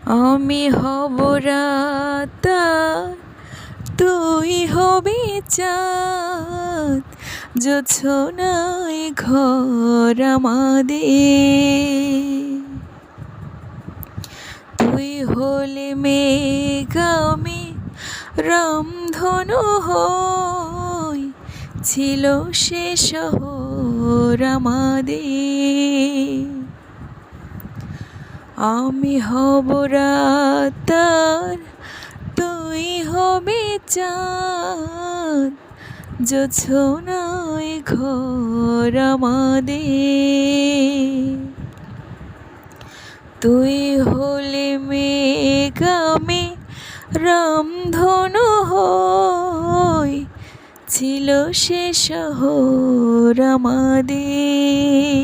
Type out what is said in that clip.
আমি হব রাত আর তুই হবি চাঁদ, জোছনায় ঘর আমাদের। তুই হলে মেঘ আমি রামধনু হই, ছিল সে শহর আমাদের। আমি হব রাত আর তুই হবি চাঁদ, জোছনায় ঘর আমাদের। তুই হলে মেঘ আমি রামধনু হই, ছিল সে শহর আমাদের।